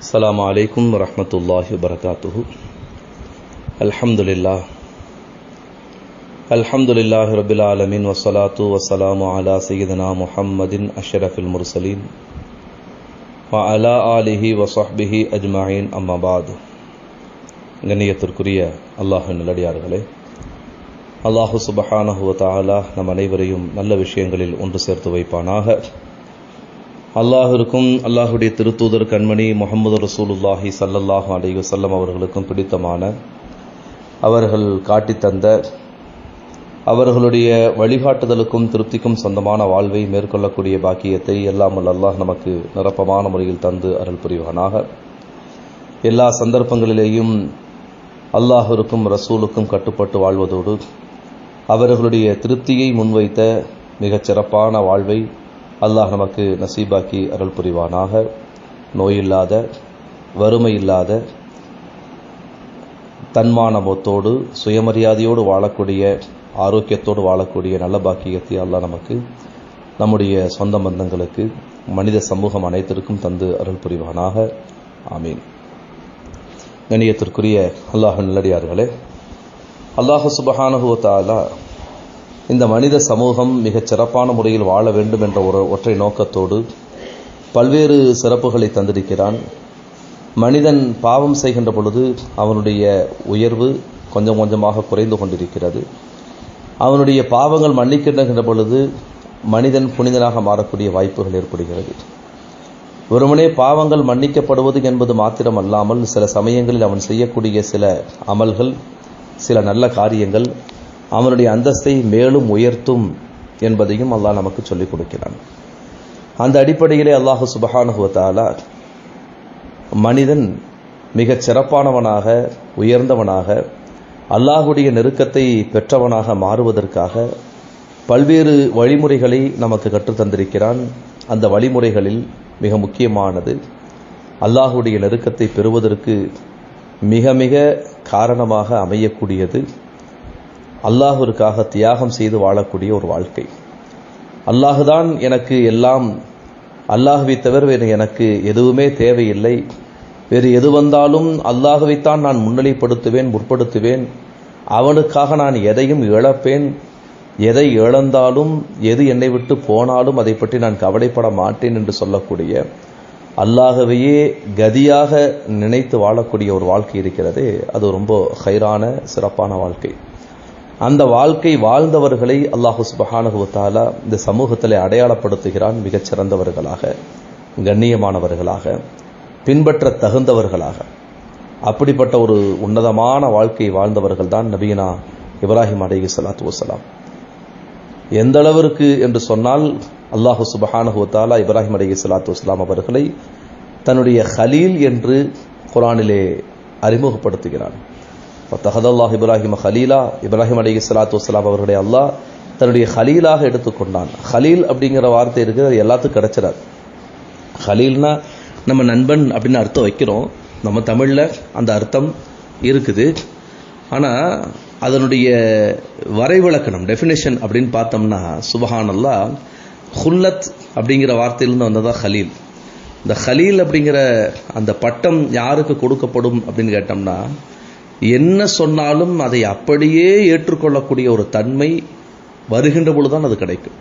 السلام عليكم ورحمة الله وبركاته. الحمد لله رب العالمين والصلاة والسلام على سيدنا محمد أشرف المرسلين وعلى آله وصحبه أجمعين أما بعد. கண்ணியத்திற்குரிய அல்லாஹ்வின் நல்லடியார்களே, அல்லாஹ் சுப்ஹானஹு வ தஆலா நம் அனைவரையும் நல்ல விஷயங்களில் ஒன்று சேர்த்து வைப்பானாக. அல்லாஹ்விற்கும் அல்லாஹுடைய திருத்தூதர் கண்மணி முஹம்மது ரசூலுல்லாஹி ஸல்லல்லாஹு அலைஹி வஸல்லம் அவர்களுக்கும் பிடித்தமான, அவர்கள் காட்டித்தந்த, அவர்களுடைய வழிகாட்டுதலுக்கும் திருப்திக்கும் சொந்தமான வாழ்வை மேற்கொள்ளக்கூடிய பாக்கியத்தை எல்லாம் அல்லாஹ் நமக்கு நிரப்பமான முறையில் தந்து அருள் புரிவானாக. எல்லா சந்தர்ப்பங்களிலேயும் அல்லாஹ்விற்கும் ரசூலுக்கும் கட்டுப்பட்டு வாழ்வதோடு அவர்களுடைய திருப்தியை முன்வைத்த மிகச் சிறப்பான வாழ்வை அல்லாஹ் நமக்கு நசீபாக்கி அருள் புரிவானாக. நோயில்லாத, வறுமை இல்லாத, தன்மானமத்தோடு சுயமரியாதையோடு வாழக்கூடிய, ஆரோக்கியத்தோடு வாழக்கூடிய நல்ல பாக்கியத்தை அல்லாஹ் நமக்கு, நம்முடைய சொந்த பந்தங்களுக்கு, மனித சமூகம் அனைத்திற்கும் தந்து அருள் புரிவானாக. ஆமீன். கண்ணியத்திற்குரிய அல்லாஹ்வின் நல்லடியார்களே, அல்லாஹ் சுப்ஹானஹு வ தஆலா இந்த மனித சமூகம் மிகச் சிறப்பான முறையில் வாழ வேண்டும் என்ற ஒரு ஒற்றை நோக்கத்தோடு பல்வேறு சிறப்புகளை தந்திருக்கிறான். மனிதன் பாவம் செய்கின்ற பொழுது அவனுடைய உயர்வு கொஞ்சம் கொஞ்சமாக குறைந்து கொண்டிருக்கிறது. அவனுடைய பாவங்கள் மன்னிக்கின்ற பொழுது மனிதன் புனிதனாக மாறக்கூடிய வாய்ப்புகள் ஏற்படுகிறது. வெறுமனே பாவங்கள் மன்னிக்கப்படுவது என்பது மாத்திரம் அல்லாமல், சில சமயங்களில் அவன் செய்யக்கூடிய சில அமல்கள், சில நல்ல காரியங்கள் அவனுடைய அந்தஸ்தை மேலும் உயர்த்தும் என்பதையும் அல்லாஹ் நமக்கு சொல்லிக் கொடுக்கிறான். அந்த அடிப்படையிலே அல்லாஹ் சுப்ஹானஹு வ தஆலா மனிதன் மிகச் சிறப்பானவனாக, உயர்ந்தவனாக, அல்லாஹுடைய நெருக்கத்தை பெற்றவனாக மாறுவதற்காக பல்வேறு வழிமுறைகளை நமக்கு கற்றுத்தந்திருக்கிறான். அந்த வழிமுறைகளில் மிக முக்கியமானது, அல்லாஹுடைய நெருக்கத்தை பெறுவதற்கு மிக மிக காரணமாக அமையக்கூடியது, அல்லாஹ்விற்காக தியாகம் செய்து வாழக்கூடிய ஒரு வாழ்க்கை. அல்லாஹுதான் எனக்கு எல்லாம், அல்லாஹுவை தவிர வேறு எனக்கு எதுவுமே தேவையில்லை, வேறு எது வந்தாலும் அல்லாஹுவைத்தான் நான் முற்படுத்துவேன், அவனுக்காக நான் எதையும் இழப்பேன், எதை இழந்தாலும், எது என்னை விட்டு போனாலும் அதை பற்றி நான் கவலைப்பட மாட்டேன் என்று சொல்லக்கூடிய, அல்லாஹுவையே கதியாக நினைத்து வாழக்கூடிய ஒரு வாழ்க்கை இருக்கிறது. அது ரொம்ப ஹைரான சிறப்பான வாழ்க்கை. அந்த வாழ்க்கை வாழ்ந்தவர்களை அல்லாஹ் சுப்ஹானஹு வ தஆலா இந்த சமூகத்தில் அடையாளப்படுத்துகிறான் மிகச் சிறந்தவர்களாக, கண்ணியமானவர்களாக, பின்பற்ற தகுந்தவர்களாக. அப்படிப்பட்ட ஒரு உன்னதமான வாழ்க்கை வாழ்ந்தவர்கள் தான் நபியினா இப்ராஹிம் அலைஹிஸ்ஸலாத்து வஸ்ஸலாம். எந்த அளவிற்கு என்று சொன்னால், அல்லாஹ் சுப்ஹானஹு வ தஆலா இப்ராஹிம் அலைஹிஸ்ஸலாத்து வஸ்ஸலாம் அவர்களை தன்னுடைய ஹலீல் என்று குர்ஆனிலே அறிமுகப்படுத்துகிறான். தஹதல்லாஹ் இப்ராஹிம் ஹலீலா, இப்ராஹிம் அலைஹிஸ்ஸலாத்து வஸ்ஸலாம் அவர்களை அல்லாஹ் தன்னுடைய ஹலீலாக எடுத்துக்கொண்டான். ஹலீல் அப்படிங்கிற வார்த்தை இருக்குது, அது எல்லாத்துக்கும் கிடைச்சிடாது. ஹலீல்னா நம்ம நண்பன் அப்படின்னு அர்த்தம் வைக்கிறோம், நம்ம தமிழில் அந்த அர்த்தம் இருக்குது. ஆனால் அதனுடைய வரைவிலக்கணம், டெஃபினேஷன் அப்படின்னு பார்த்தோம்னா, சுப்ஹானல்லாஹ், ஹுல்லத் அப்படிங்கிற வார்த்தையிலிருந்து வந்ததான் ஹலீல். இந்த ஹலீல் அப்படிங்கிற அந்த பட்டம் யாருக்கு கொடுக்கப்படும் அப்படின்னு கேட்டோம்னா, என்ன சொன்னாலும் அதை அப்படியே ஏற்றுக்கொள்ளக்கூடிய ஒரு தன்மை வருகின்ற பொழுதுதான் அது கிடைக்கும்.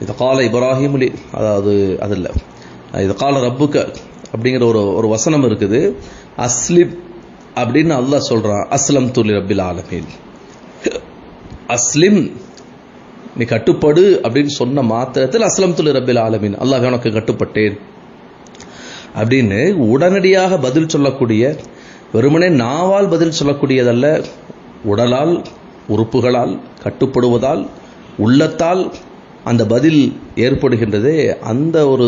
இது கால இப்ராஹிம், அதாவது அது இல்லை, இது கால ரப்புக்க அப்படிங்கிற ஒரு வசனம் இருக்குது. அஸ்லிம் அப்படின்னு அல்லாஹ் சொல்றான், அஸ்லம் துலி ரப்பில் ஆலமீன். அஸ்லிம், நீ கட்டுப்படு அப்படின்னு சொன்ன மாத்திரத்தில் அஸ்லம் துலி ரப்பில் ஆலமீன், அல்லாஹ் உனக்கு கட்டுப்பட்டேன் அப்படின்னு உடனடியாக பதில் சொல்லக்கூடிய, வெறுமனே நாவால் பதில் சொல்லக்கூடியதல்ல, உடலால், உறுப்புகளால் கட்டுப்படுவதால், உள்ளத்தால் அந்த பதில் ஏற்படுகின்றதே, அந்த ஒரு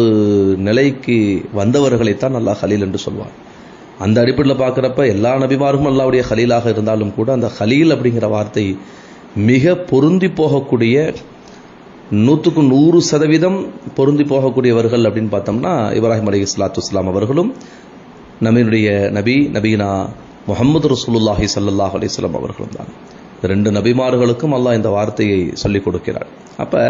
நிலைக்கு வந்தவர்களைத்தான் அல்லாஹ் ஹலீல் என்று சொல்வார். அந்த அடிப்படையில் பார்க்குறப்ப எல்லா நபிமார்களும் அல்லாஹ்வுடைய ஹலீலாக இருந்தாலும் கூட, அந்த ஹலீல் அப்படிங்கிற வார்த்தை மிக பொருந்தி போகக்கூடிய, 100% பொருந்தி போகக்கூடியவர்கள் அப்படின்னு பார்த்தோம்னா இப்ராஹிம் அலைஹிஸ்ஸலாத்து வஸ்ஸலாம் அவர்களும், நம்முடைய நபீனா முஹம்மது ரசூலுல்லாஹி ஸல்லல்லாஹு அலைஹி வஸல்லம் அவர்களும் தான். ரெண்டு நபிமார்களுக்கும் அல்லாஹ் இந்த வார்த்தையை சொல்லிக் கொடுக்கிறார். அப்போ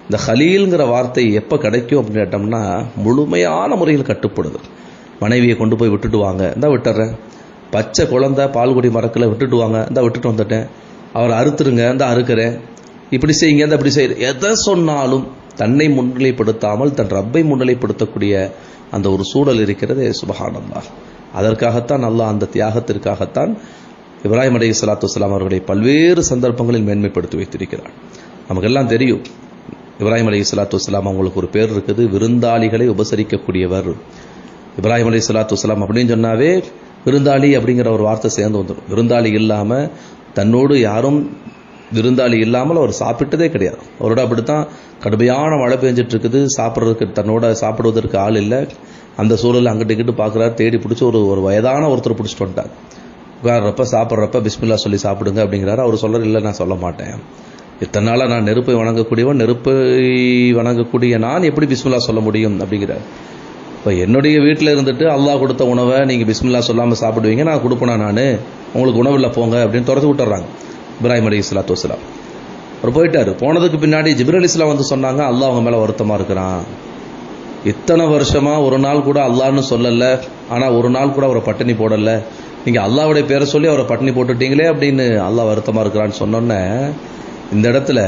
இந்த ஹலீல்ங்கிற வார்த்தை எப்போ கிடைக்கும் அப்படின்னு கேட்டோம்னா, முழுமையான முறையில் கட்டுப்படுது. மனைவியை கொண்டு போய் விட்டுட்டு வாங்க, இந்தா விட்டுறேன். பச்சை குழந்தை பால்குடி மறக்கல, விட்டுட்டு வாங்க, இந்தா விட்டுட்டு வந்துட்டேன். அவரை அறுத்துருங்க, இந்தா அறுக்கிறேன். இப்படி செய்யுங்க, இந்த இப்படி செய்ய, எதை சொன்னாலும் தன்னை முன்னிலைப்படுத்தாமல் தன் ரப்பை முன்னிலைப்படுத்தக்கூடிய அந்த ஒரு சூழல் இருக்கிறது. சுப்ஹானல்லாஹ். அதற்காகத்தான் அல்லாஹ், அந்த தியாகத்திற்காகத்தான் இப்ராஹிம் அலைஹிஸ்ஸலாத்து வஸ்ஸலாம் அவர்களை பல்வேறு சந்தர்ப்பங்களில் மேன்மைப்படுத்தி வைத்திருக்கிறார். நமக்கெல்லாம் தெரியும், இப்ராஹிம் அலைஹிஸ்ஸலாத்து வஸ்ஸலாம் அவங்களுக்கு ஒரு பேர் இருக்குது, விருந்தாளிகளை உபசரிக்கக்கூடியவர். இப்ராஹிம் அலைஹிஸ்ஸலாத்து வஸ்ஸலாம் அப்படின்னு சொன்னாவே விருந்தாளி அப்படிங்கிற ஒரு வார்த்தை சேர்ந்து வந்துடும். விருந்தாளி இல்லாமல், தன்னோடு யாரும் விருந்தாளி இல்லாமல் அவர் சாப்பிட்டதே கிடையாது. அவரோட அப்படித்தான் கடுமையான மழை பெஞ்சிட்டு இருக்குது, சாப்பிட்றதுக்கு தன்னோட சாப்பிடுவதற்கு ஆள் இல்லை. அந்த சூழலில் அங்கிட்டு இங்கிட்டு பார்க்குறாரு, தேடி பிடிச்சி ஒரு வயதான ஒருத்தர் பிடிச்சிட்டு வந்துட்டார். உட்கார்றப்ப சாப்பிட்றப்ப பிஸ்மில்லா சொல்லி சாப்பிடுங்க அப்படிங்கிறாரு. அவர் சொல்கிறார், இல்லை நான் சொல்ல மாட்டேன், இத்தனை நாளாக நான் நெருப்பை வணங்கக்கூடியவன், நெருப்பை வணங்கக்கூடிய நான் எப்படி பிஸ்மில்லா சொல்ல முடியும் அப்படிங்கிறார். இப்போ என்னுடைய வீட்டில் இருந்துட்டு அல்லாஹ் கொடுத்த உணவை நீங்கள் பிஸ்மில்லா சொல்லாமல் சாப்பிடுவீங்க, நான் கொடுப்பேனா, நான் உங்களுக்கு உணவில் போங்க அப்படின்னு துரத்து விட்டுறாங்க இப்ராஹிம் அலைஹிஸ்ஸலாத்து வஸ்ஸலாம். அவர் போயிட்டார். போனதுக்கு பின்னாடி ஜிப்ரீல் அலைஹிஸ்ஸலாம் வந்து சொன்னாங்க, அல்லாஹ் அவங்க மேலே வருத்தமாக இருக்கிறான், இத்தனை வருஷமாக ஒரு நாள் கூட அல்லாஹ்னு சொல்லலை, ஆனால் ஒரு நாள் கூட அவரை பட்டினி போடலை, நீங்கள் அல்லாஹ்வுடைய பேரை சொல்லி அவரை பட்டினி போட்டுட்டீங்களே அப்படின்னு அல்லாஹ் வருத்தமாக இருக்கிறான்னு சொன்னோன்னே, இந்த இடத்துல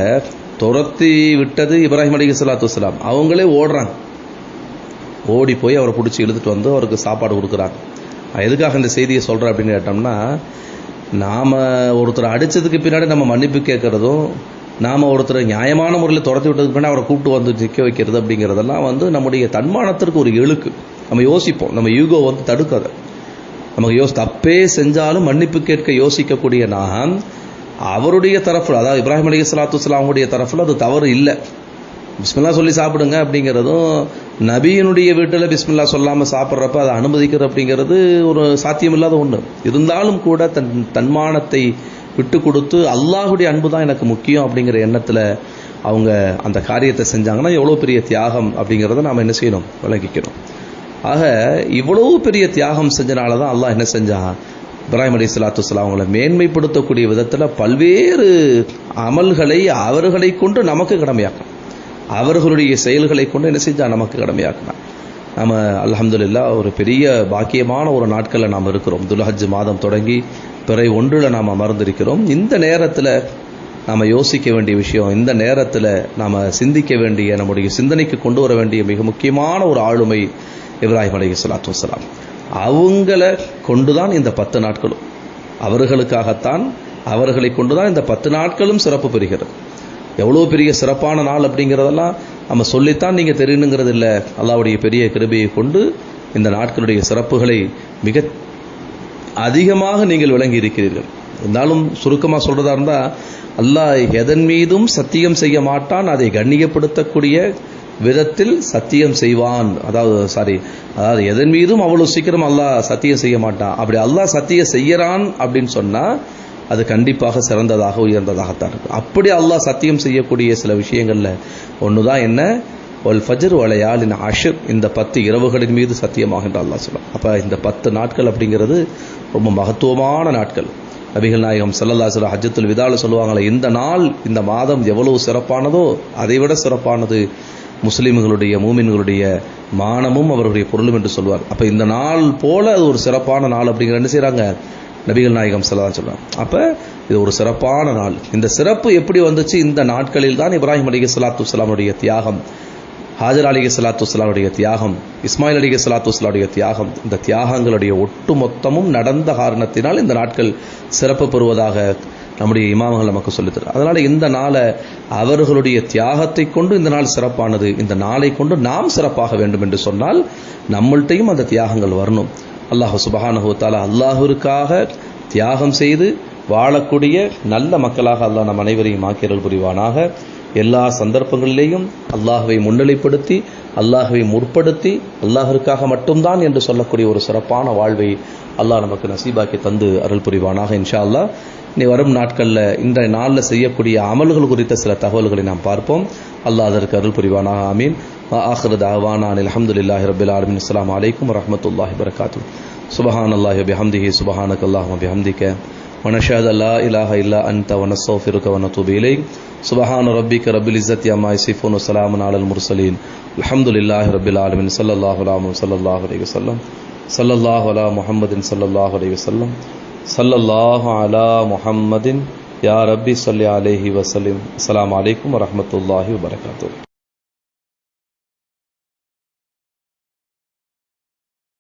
துரத்தி விட்டது இப்ராஹிம் அலைஹிஸ்ஸலாத்து வஸ்ஸலாம். அவங்களே ஓடுறாங்க, ஓடி போய் அவரை பிடிச்சி இழுத்துட்டு வந்து அவருக்கு சாப்பாடு கொடுக்குறாங்க. எதுக்காக இந்த செய்தியை சொல்கிறேன் அப்படின்னு கேட்டோம்னா, நாம் ஒருத்தரை அடித்ததுக்கு பின்னாடி நம்ம மன்னிப்பு கேட்குறதும், நாம் ஒருத்தரை நியாயமான முறையில் துரத்தி விட்டதுக்கு பின்னாடி அவரை கூப்பிட்டு வந்து நிற்க வைக்கிறது அப்படிங்கிறதெல்லாம் நம்முடைய தன்மானத்திற்கு ஒரு இழுக்கு. நம்ம யோசிப்போம், நம்ம ஈகோ தடுக்காது. நமக்கு தப்பே செஞ்சாலும் மன்னிப்பு கேட்க யோசிக்கக்கூடிய நான், அவருடைய தரப்பில், அதாவது இப்ராஹிம் அலைஹிஸ்ஸலாத்து வஸ்ஸலாம் அவங்களுடைய தரப்பில் அது தவறு இல்லை. பிஸ்மில்லா சொல்லி சாப்பிடுங்க அப்படிங்கிறதும், நபியினுடைய வீட்டில் பிஸ்மில்லா சொல்லாமல் சாப்பிட்றப்ப அதை அனுமதிக்கிறது அப்படிங்கிறது ஒரு சாத்தியமில்லாத ஒன்று. இருந்தாலும் கூட தன்மானத்தை விட்டு கொடுத்து அல்லாஹுடைய அன்பு தான் எனக்கு முக்கியம் அப்படிங்கிற எண்ணத்தில் அவங்க அந்த காரியத்தை செஞ்சாங்கன்னா எவ்வளோ பெரிய தியாகம் அப்படிங்கிறத நாம் என்ன செய்யணும், விளங்கிக்கணும். ஆக இவ்வளவு பெரிய தியாகம் செஞ்சனால தான் அல்லாஹ் என்ன செஞ்சான், இப்ராஹிம் அலைஹிஸ்ஸலாத்து வஸ்ஸலாம் அவங்களை மேன்மைப்படுத்தக்கூடிய விதத்தில் பல்வேறு அமல்களை அவர்களை கொண்டு நமக்கு கடமையாக்கணும், அவர்களுடைய செயல்களை கொண்டு என்ன செஞ்சால் நமக்கு கடமையாக்கினான். நம்ம அல்ஹம்துலில்லாஹ் ஒரு பெரிய பாக்கியமான ஒரு நாட்களில் நாம் இருக்கிறோம். துல்ஹஜ் மாதம் தொடங்கி பிறை 1 நாம் அமர்ந்திருக்கிறோம். இந்த நேரத்தில் நாம் யோசிக்க வேண்டிய விஷயம், இந்த நேரத்தில் நாம் சிந்திக்க வேண்டிய, நம்முடைய சிந்தனைக்கு கொண்டு வர வேண்டிய மிக முக்கியமான ஒரு ஆளுமை இப்ராஹிம் அலைஹிஸ்ஸலாத்து வஸ்ஸலாம். அவங்கள கொண்டுதான் இந்த 10 நாட்களும், அவர்களுக்காகத்தான், அவர்களை கொண்டுதான் இந்த 10 நாட்களும் சிறப்பு பெறுகிறது. எவ்வளோ பெரிய சிறப்பான நாள் அப்படிங்கிறதெல்லாம் நம்ம சொல்லித்தான் நீங்கள் தெரியணுங்கிறது இல்லை. அல்லாஹ்வுடைய பெரிய கிருபையை கொண்டு இந்த நாட்களுடைய சிறப்புகளை மிக அதிகமாக நீங்கள் விளங்கி இருக்கிறீர்கள். இருந்தாலும் சுருக்கமாக சொல்கிறதா இருந்தால், அல்லாஹ் எதன் மீதும் சத்தியம் செய்ய மாட்டான், அதை கண்ணியப்படுத்தக்கூடிய விதத்தில் சத்தியம் செய்வான். அதாவது எதன் மீதும் அவ்வளோ சீக்கிரம் அல்லாஹ் சத்தியம் செய்ய மாட்டான். அப்படி அல்லாஹ் சத்தியம் செய்யறான் அப்படின்னு சொன்னால் அது கண்டிப்பாக சிறந்ததாக, உயர்ந்ததாகத்தான் இருக்கும். அப்படி அல்லாஹ் சத்தியம் செய்யக்கூடிய சில விஷயங்களில் ஒன்று தான் என்ன, ஒல் ஃபஜ்ர் வலையாலின் அஷர், இந்த 10 இரவுகளின் மீது சத்தியமாக என்று அல்லாஹ் சொல்லும். அப்போ இந்த 10 நாட்கள் அப்படிங்கிறது ரொம்ப மகத்துவமான நாட்கள். நபிகள் நாயகம் ஸல்லல்லாஹு அலைஹி வஸல்லம் ஹஜ்ஜத்துல் விதால சொல்லுவாங்களே, இந்த நாள், இந்த மாதம் எவ்வளவு சிறப்பானதோ அதைவிட சிறப்பானது முஸ்லிம்களுடைய, மூமின்களுடைய மானமும் அவர்களுடைய பொருளும் என்று சொல்வார். அப்போ இந்த நாள் போல அது ஒரு சிறப்பான நாள் அப்படிங்கிற என்ன செய்கிறாங்க நபிகள் நாயகம் ஸல்லல்லாஹு அலைஹி வஸல்லம். அப்போ இது ஒரு சிறப்பான நாள். இந்த சிறப்பு எப்படி வந்துச்சு, இந்த நாட்களில் தான் இப்ராஹிம் அலைஹிஸ்ஸலாத்து வஸ்ஸலாமுடைய தியாகம், ஹாஜர் அலைஹிஸ்ஸலாத்து வஸ்ஸலாமுடைய தியாகம், இஸ்மாயில் அலைஹிஸ்ஸலாத்து வஸ்ஸலாமுடைய தியாகம், இந்த தியாகங்களுடைய ஒட்டு மொத்தமும் நடந்த காரணத்தினால் இந்த நாட்கள் சிறப்பு பெறுவதாக நம்முடைய இமாம்கள் நமக்கு சொல்லித்தரும். அதனால் இந்த நாளை அவர்களுடைய தியாகத்தை கொண்டு இந்த நாள் சிறப்பானது. இந்த நாளை கொண்டு நாம் சிறப்பாக வேண்டும் என்று சொன்னால் நம்மள்கிட்டையும் அந்த தியாகங்கள் வரணும். அல்லாஹ் சுப்ஹானஹு வ தஆலா அல்லாஹ்விற்காக தியாகம் செய்து வாழக்கூடிய நல்ல மக்களாக அல்லாஹ் நம் அனைவரையும் ஆக்கியருள் புரிவானாக. எல்லா சந்தர்ப்பங்களிலேயும் அல்லாஹ்வை முன்னிலைப்படுத்தி, அல்லாஹ்வை முற்படுத்தி, அல்லாஹ்விற்காக மட்டும்தான் என்று சொல்லக்கூடிய ஒரு சிறப்பான வாழ்வை அல்லாஹ் நமக்கு நசீபாக்கி தந்து அருள் புரிவானாக. இன்ஷா அல்லாஹ் இனி வரும் நாட்களில், இன்றைய நாளில் செய்யக்கூடிய அமல்கள் குறித்த சில தகவல்களை நாம் பார்ப்போம். அல்லாஹ் அதற்கு அருள் புரிவானாக. ஆமீன். ஆஹிரு தஅவானா அல்ஹம்துலில்லாஹி ரப்பில் ஆலமீன். அஸ்ஸலாமு அலைக்கும் வரஹ்மத்துல்லாஹி வபரகாத்துஹு. சுப்ஹானல்லாஹி வபிஹம்திஹி, சுப்ஹானக்கல்லாஹும்ம வபிஹம்திக, வ நஷ்ஹது அல்லா இலாஹா இல்லா அன்த, வ நஸ்தக்ஃபிருக வ நதூபு இலைக். சுப்ஹான ரப்பிக ரப்பில் இஸ்ஸத்தி அம்மா யசிஃபூன், வ ஸலாமுன் அலல் முர்ஸலீன், அல்ஹம்துலில்லாஹி ரப்பில் ஆலமீன். ஸல்லல்லாஹு அலைஹி வஸல்லம். ஸல்லல்லாஹு அலா முஹம்மதின் ஸல்லல்லாஹு அலைஹி வஸல்லம். ஸல்லல்லாஹு அலா முஹம்மதின் யா ரப்பி ஸல்லி அலைஹி வஸல்லிம். அஸ்ஸலாமு அலைக்கும் வரஹ்மத்துல்லாஹி வபரகாத்துஹு.